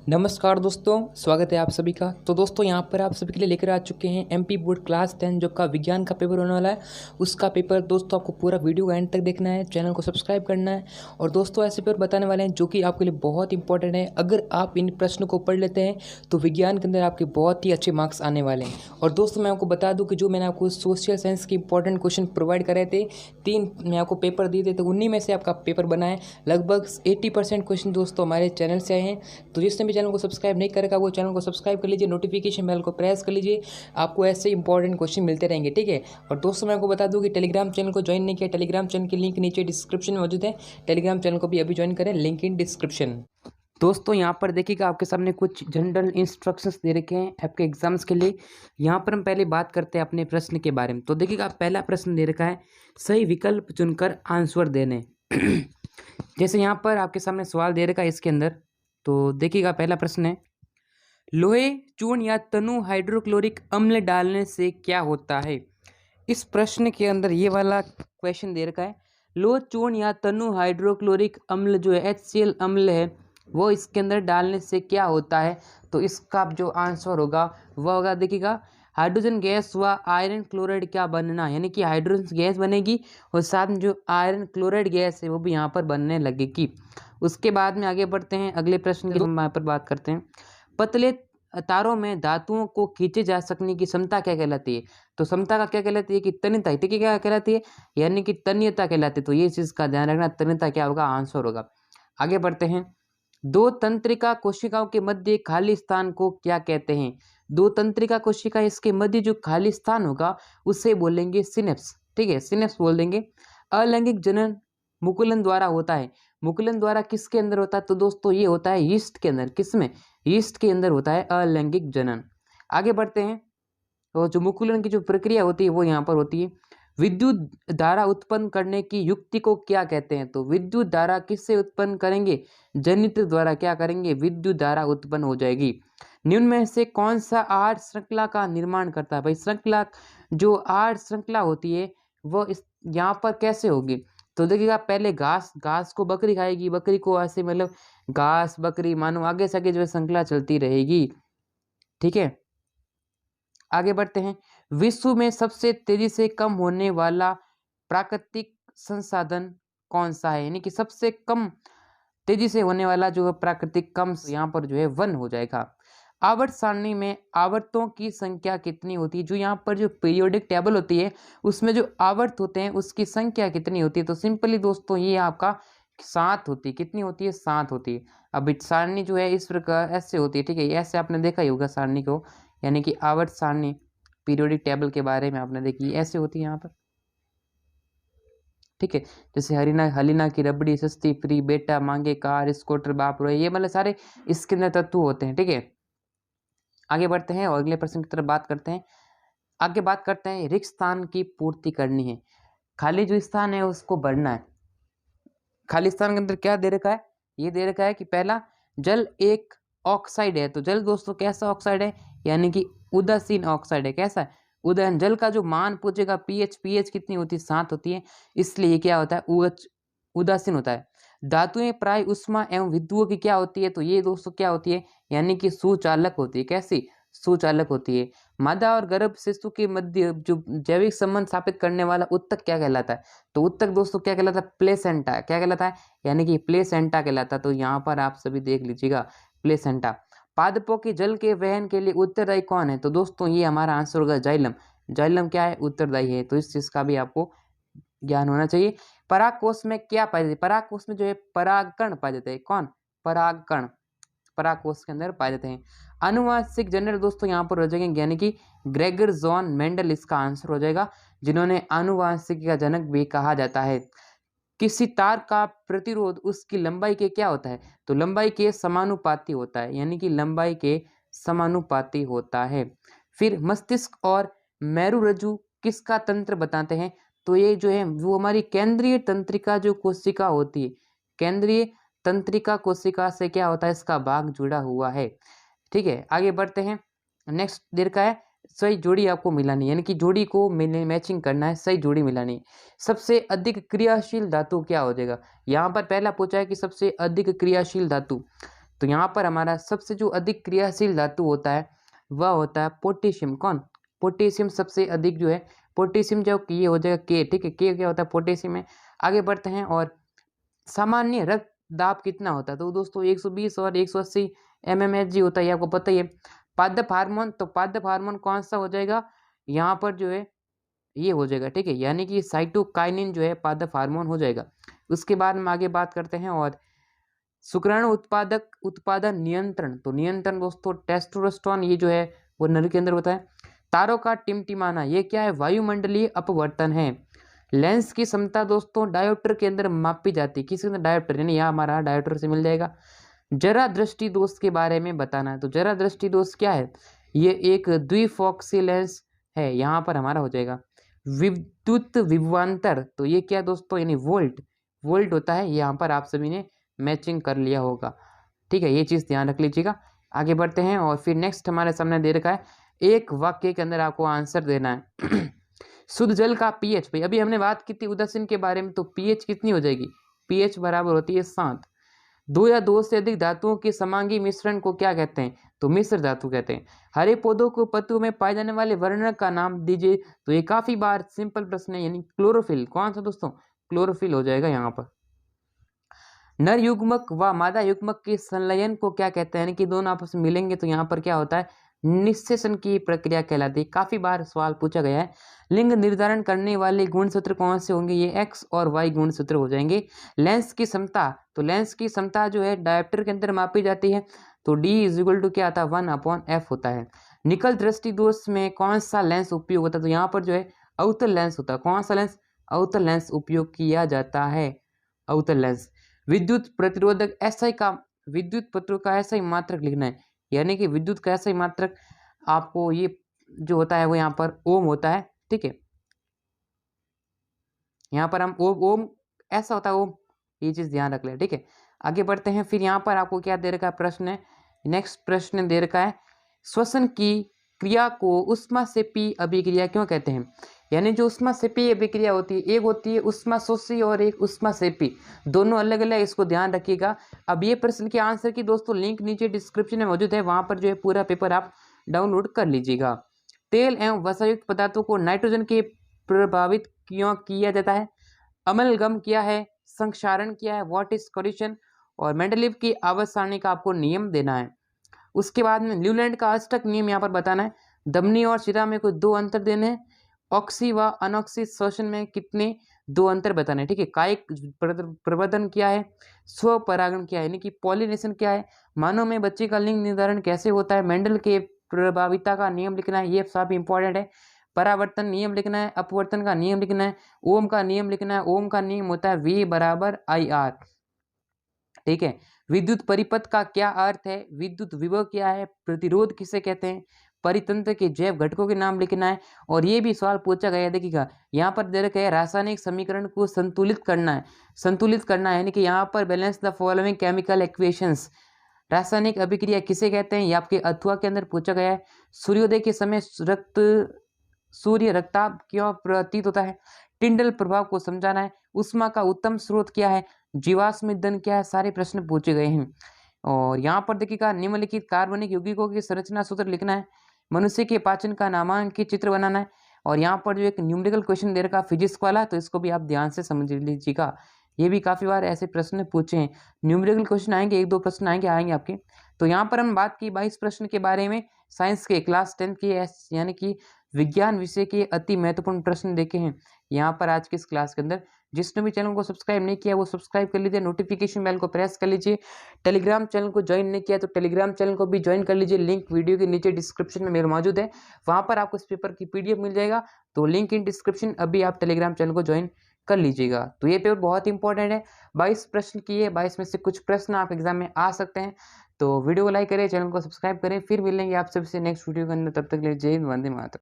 नमस्कार दोस्तों, स्वागत है आप सभी का। तो दोस्तों यहाँ पर आप सभी के लिए लेकर आ चुके हैं एमपी बोर्ड क्लास 10 जो का विज्ञान का पेपर होने वाला है। उसका पेपर दोस्तों आपको पूरा वीडियो एंड तक देखना है, चैनल को सब्सक्राइब करना है। और दोस्तों ऐसे पेपर बताने वाले हैं जो कि आपके लिए बहुत इंपॉर्टेंट है। अगर आप इन प्रश्नों को पढ़ लेते हैं तो विज्ञान के अंदर आपके बहुत ही अच्छे मार्क्स आने वाले हैं। और दोस्तों मैं आपको बता दूँ कि जो मैंने आपको सोशल साइंस के इंपॉर्टेंट क्वेश्चन प्रोवाइड करे थे, 3 मैं आपको पेपर दिए थे, तो उन्हीं में से आपका पेपर बना है। लगभग 80% क्वेश्चन दोस्तों हमारे चैनल से आए हैं। तो जिसने भी चैनल को सब्सक्राइब नहीं करेगा वो चैनल को सब्सक्राइब कर लीजिए, नोटिफिकेशन बेल को प्रेस कर लीजिए, आपको ऐसे इंपॉर्टेंट क्वेश्चन मिलते रहेंगे, ठीक है। और दोस्तों मैं आपको बता दूं कि टेलीग्राम चैनल को ज्वाइन नहीं किया, टेलीग्राम चैनल की लिंक नीचे डिस्क्रिप्शन में मौजूद है। टेलीग्राम चैनल को भी अभी ज्वाइन करें, लिंक इन डिस्क्रिप्शन। दोस्तों यहाँ पर देखिएगा आपके सामने कुछ जनरल इंस्ट्रक्शंस दे रखे हैं आपके एग्जाम्स के लिए। यहाँ पर हम पहले बात करते हैं अपने प्रश्न के बारे में। तो देखिएगा पहला प्रश्न दे रखा है, सही विकल्प चुनकर आंसर देने। जैसे यहाँ पर आपके सामने सवाल दे रखा है इसके अंदर, तो देखिएगा पहला प्रश्न है, लोहे चूर्ण या तनु हाइड्रोक्लोरिक अम्ल डालने से क्या होता है। इस प्रश्न के अंदर ये वाला क्वेश्चन दे रखा है, लोह चूर्ण या तनु हाइड्रोक्लोरिक अम्ल जो है HCl अम्ल है वो इसके अंदर डालने से क्या होता है। तो इसका जो आंसर होगा वह होगा, देखिएगा हाइड्रोजन गैस व आयरन क्लोराइड क्या बनना, यानी कि हाइड्रोजन गैस बनेगी और साथ में जो आयरन क्लोराइड गैस है वो भी यहाँ पर बनने लगेगी। उसके बाद में आगे बढ़ते हैं, अगले प्रश्न की हम यहाँ पर बात करते हैं, पतले तारों में धातुओं को खींचे जा सकने की क्षमता क्या कहलाती है। तो क्षमता का क्या कहलाती है कि तन्यता, ठीक है, क्या कहलाती है, यानी कि तन्यता कहलाती है। तो ये चीज का ध्यान रखना, तन्यता क्या होगा, आंसर होगा। आगे बढ़ते हैं, दो तंत्रिका कोशिकाओं के मध्य खाली स्थान को क्या कहते हैं। दो तंत्रिका कोशिका इसके मध्य जो खाली स्थान होगा उसे बोलेंगे सिनेप्स, ठीक है, सिनेप्स बोल देंगे। अलैंगिक जनन मुकुलन द्वारा होता है। मुकुलन द्वारा किसके अंदर होता है, तो दोस्तों ये होता है यीस्ट के अंदर। किसमें, यीस्ट के अंदर होता है अलैंगिक जनन। आगे बढ़ते हैं, तो जो मुकुलन की जो प्रक्रिया होती है वो यहाँ पर होती है। विद्युत धारा उत्पन्न करने की युक्ति को क्या कहते हैं। तो विद्युत धारा किससे उत्पन्न करेंगे, जनित्र द्वारा क्या करेंगे, विद्युत धारा उत्पन्न हो जाएगी। निम्न में से कौन सा आहार श्रृंखला का निर्माण करता है। भाई श्रृंखला, जो आहार श्रृंखला होती है वो इस यहाँ पर कैसे होगी। तो देखिएगा पहले घास, घास को बकरी खाएगी, बकरी को ऐसे मतलब घास बकरी मानो आगे से आगे जो है श्रृंखला चलती रहेगी, ठीक है। आगे बढ़ते हैं, विश्व में सबसे तेजी से कम होने वाला प्राकृतिक संसाधन कौन सा है, यानी कि सबसे कम तेजी से होने वाला जो है प्राकृतिक कम, यहाँ पर जो है वन हो जाएगा। आवर्त सारणी में आवर्तों की संख्या कितनी होती है। जो यहाँ पर जो पीरियोडिक टेबल होती है उसमें जो आवर्त होते हैं उसकी संख्या कितनी होती है। तो सिंपली दोस्तों ये आपका 7 होती है। कितनी होती है, 7 होती है। अब सारणी जो है इस प्रकार ऐसे होती है, ठीक है, ऐसे आपने देखा ही होगा सारणी को, यानी कि आवर्त सारणी पीरियोडिक टेबल के बारे में आपने देखी, ऐसे होती है यहाँ पर, ठीक है। जैसे हरीना हलीना की रबड़ी सस्ती फ्री, बेटा मांगे कार, स्कूटर बाप रोए, ये मतलब सारे इसके अंदर तत्व होते हैं, ठीक है। आगे बढ़ते हैं और अगले प्रश्न की तरफ बात करते हैं। आगे बात करते हैं, रिक्त स्थान की पूर्ति करनी है, खाली जो स्थान है उसको भरना है। खाली स्थान के अंदर क्या दे रखा है, ये दे रखा है कि पहला जल एक ऑक्साइड है। तो जल दोस्तों कैसा ऑक्साइड है, यानी कि उदासीन ऑक्साइड है। कैसा है, उदासीन। जल का जो मान पूछेगा पीएच कितनी होती है, 7 होती है, इसलिए ये क्या होता है, उदासीन होता है। धातुएं प्राय उष्मा एवं विद्युत की क्या होती है। तो ये दोस्तों क्या होती है, यानी कि सुचालक होती है। कैसी, सुचालक होती है। मादा और गर्भ शिशु के मध्य जो जैविक संबंध स्थापित करने वाला उत्तक क्या कहलाता है। तो उत्तक दोस्तों क्या कहलाता है, प्लेसेंटा। क्या कहलाता है, यानी कि प्लेसेंटा कहलाता है। तो यहाँ पर आप सभी देख लीजिएगा, प्लेसेंटा। पादपों के जल के वहन के लिए उत्तरदायी कौन है। तो दोस्तों ये हमारा आंसर होगा जाइलम। जाइलम क्या है, उत्तरदायी है। तो इस चीज का भी आपको ज्ञान होना चाहिए। परागकोश में क्या पाए जाते हैं, परागकोश में जो है परागकण पाए जाते हैं। कौन, परागकण परागकोश के अंदर पाए जाते हैं। आनुवांशिक जनरल दोस्तों यहाँ पर हो जाएंगे, यानी कि ग्रेगर जॉन मेंडल इसका आंसर हो जाएगा, जिन्होंने आनुवांशिकी का जनक भी कहा जाता है। किसी तार का प्रतिरोध उसकी लंबाई के क्या होता है। तो लंबाई के समानुपाती होता है, यानी कि लंबाई के समानुपाती होता है। फिर मस्तिष्क और मेरुरज्जु किसका तंत्र बताते हैं। तो ये जो है वो हमारी केंद्रीय तंत्रिका जो कोशिका होती है, केंद्रीय तंत्रिका कोशिका से क्या होता है, इसका भाग जुड़ा हुआ है, ठीक है। आगे बढ़ते हैं, नेक्स्ट देर का है, सही जोड़ी आपको मिलानी है, यानी कि जोड़ी को मैचिंग करना है, सही जोड़ी मिलानी है। सबसे अधिक क्रियाशील धातु क्या हो जाएगा। यहाँ पर पहला पूछा है कि सबसे अधिक क्रियाशील धातु, तो तो यहाँ पर हमारा सबसे जो अधिक क्रियाशील धातु होता है वह होता है पोटेशियम। कौन? पोटेशियम सबसे अधिक जो है, पोटेशियम जो कि ये हो जाएगा के, ठीक है, के क्या होता है? पोटेशियम में। आगे बढ़ते हैं। और सामान्य रक्त दाब कितना होता है? तो दोस्तों 120 और 180 mmHg होता है, ये आपको पता ही है। पादप हार्मोन, तो पादप हार्मोन कौन सा हो जाएगा यहाँ पर जो है? ये हो जाएगा, ठीक है, यानी कि साइटोकाइनिन जो है पादप हार्मोन हो जाएगा। उसके बाद हम आगे बात करते हैं। और शुक्राणु उत्पादन नियंत्रण, तो नियंत्रण दोस्तों टेस्टोस्टेरोन ये जो है वो नर के अंदर होता है। तारों का टिमटिमाना, ये क्या है? वायुमंडलीय अपवर्तन है। लेंस की क्षमता दोस्तों डायोप्टर के अंदर मापी जाती है। किसके अंदर? डायोप्टर, यानी यहाँ हमारा डायोप्टर से मिल जाएगा। जरा दृष्टि दोष के बारे में बताना है। तो जरा दृष्टि दोष क्या है? ये एक द्विफॉक्सी लेंस है, यहाँ पर हमारा हो जाएगा। विद्युत विभवांतर, तो ये क्या दोस्तों? यानी वोल्ट, वोल्ट होता है। यहाँ पर आप सभी ने मैचिंग कर लिया होगा, ठीक है, ये चीज़ ध्यान रख लीजिएगा। आगे बढ़ते हैं। और फिर नेक्स्ट हमारे सामने दे रखा है, एक वाक्य के अंदर आपको आंसर देना है। शुद्ध जल का पीएच, भाई अभी हमने बात की थी उदासीन के बारे में, तो पीएच कितनी हो जाएगी? पीएच बराबर होती है 7। दो या दो से अधिक धातुओं के समांगी मिश्रण को क्या कहते हैं? तो मिश्र धातु कहते हैं। हरे पौधों को पत्तों में पाए जाने वाले वर्णक का नाम दीजिए। तो ये काफी बार सिंपल प्रश्न है, यानी क्लोरोफिल। कौन सा दोस्तों? क्लोरोफिल हो जाएगा यहाँ पर। नर युग्मक व मादा युग्मक के संलयन को क्या कहते हैं? यानी कि दोनों आपस में मिलेंगे तो यहाँ पर क्या होता है? निषेचन की प्रक्रिया कहलाती है। काफी बार सवाल पूछा गया है। लिंग निर्धारण करने वाले गुणसूत्र कौन से होंगे? ये एक्स और वाई गुणसूत्र हो जाएंगे। लेंस की क्षमता, तो लेंस की क्षमता जो है डायोप्टर के अंदर मापी जाती है। तो D इज इक्वल टू क्या आता है? 1/f होता है। निकल दृष्टि दोष में कौन सा लेंस उपयोग होता है? तो यहाँ पर जो है अवतल लेंस होता है। कौन सा लेंस? अवतल लेंस उपयोग किया जाता है, अवतल लेंस। विद्युत प्रतिरोधक SI का, विद्युत पत्रों का SI मात्रक लिखना है, यानी कि विद्युत का SI मात्रक आपको ये जो होता है वो यहाँ पर ओम होता है, ठीक है। यहाँ पर हम ओम ऐसा होता है ओम, ये चीज ध्यान रख ले, ठीक है। आगे बढ़ते हैं। फिर यहाँ पर आपको क्या दे रखा है? प्रश्न है, नेक्स्ट प्रश्न दे रखा है, श्वसन की क्रिया को उष्माक्षेपी अभिक्रिया क्यों कहते हैं? यानी जो उष्माक्षेपी अभिक्रिया होती है, एक होती है उष्माशोषी और एक उष्माक्षेपी, दोनों अलग अलग, इसको ध्यान रखिएगा। अब ये प्रश्न के आंसर की दोस्तों लिंक नीचे डिस्क्रिप्शन में मौजूद है, वहां पर जो है पूरा पेपर आप डाउनलोड कर लीजिएगा। तेल एवं वसायुक्त पदार्थों को नाइट्रोजन के प्रभावित क्यों किया जाता है? अमलगम क्या है? संक्षारण क्या है? What is corrosion? और मेंडलीव की आवर्त सारणी का आपको नियम देना है। उसके बाद में ल्यूलैंड का अष्टक नियम यहाँ पर बताना है। धमनी और शिरा में कोई 2 अंतर देने हैं। ऑक्सी व अनऑक्सी श्वसन में कितने 2 अंतर बताने हैं, ठीक है। कायिक प्रवर्धन क्या है? स्वपरागण क्या है, यानी कि पॉलिनेशन क्या है? मानव में बच्चे का लिंग निर्धारण कैसे होता है? मेंडल के प्रभाविता का नियम लिखना है, ये सब इंपॉर्टेंट है। परावर्तन नियम लिखना है, अपवर्तन का नियम लिखना है, ओम का नियम लिखना है। ओम का नियम होता है V बराबर IR, ठीक है। विद्युत परिपथ का क्या अर्थ है? विद्युत विभव क्या है? प्रतिरोध किसे कहते हैं? परितंत्र के जैव घटकों के नाम लिखना है। और ये भी सवाल पूछा गया है, देखिएगा यहाँ पर दे रखा है रासायनिक समीकरण को संतुलित करना है, संतुलित करना है, यानी कि यहाँ पर balance the following chemical equations. रासायनिक अभिक्रिया किसे कहते हैं? ये आपके अथवा के अंदर पूछा गया है। सूर्योदय के समय सूर्य रक्ताभ क्यों प्रतीत होता है? टिंडल प्रभाव को समझाना है। उष्मा का उत्तम स्रोत क्या है? जीवाश्म ईंधन क्या है? सारे प्रश्न पूछे गए हैं। और यहाँ पर देखिएगा निम्नलिखित कार्बनिक यौगिकों की संरचना सूत्र लिखना है। मनुष्य के पाचन का नामांकित चित्र बनाना है। और यहाँ पर जो एक न्यूमेरिकल क्वेश्चन दे रखा फिजिक्स वाला, तो इसको भी आप ध्यान से समझ लीजिएगा, ये भी काफी बार ऐसे प्रश्न पूछे हैं। न्यूमेरिकल क्वेश्चन आएंगे, 1-2 प्रश्न आएंगे आपके। तो यहाँ पर हम बात की 22 प्रश्न के बारे में, साइंस के क्लास 10 के, यानी कि विज्ञान विषय के अति महत्वपूर्ण प्रश्न देखे हैं यहाँ पर आज की इस क्लास के अंदर। जिसने भी चैनल को सब्सक्राइब नहीं किया वो सब्सक्राइब कर लीजिए, नोटिफिकेशन बेल को प्रेस कर लीजिए। टेलीग्राम चैनल को ज्वाइन नहीं किया तो टेलीग्राम चैनल को भी ज्वाइन कर लीजिए, लिंक वीडियो के नीचे डिस्क्रिप्शन में मेरा मौजूद है, वहां पर आपको इस पेपर की PDF मिल जाएगा। तो लिंक इन डिस्क्रिप्शन, अभी आप टेलीग्राम चैनल को ज्वाइन कर लीजिएगा। तो ये पेपर बहुत इंपॉर्टेंट है, 22 प्रश्न की है, 22 में से कुछ प्रश्न आप एग्जाम में आ सकते हैं। तो वीडियो को लाइक करें, चैनल को सब्सक्राइब करें, फिर मिलेंगे आप सबसे नेक्स्ट वीडियो के अंदर। तब तक के लिए जय हिंद, वंदे मातरम।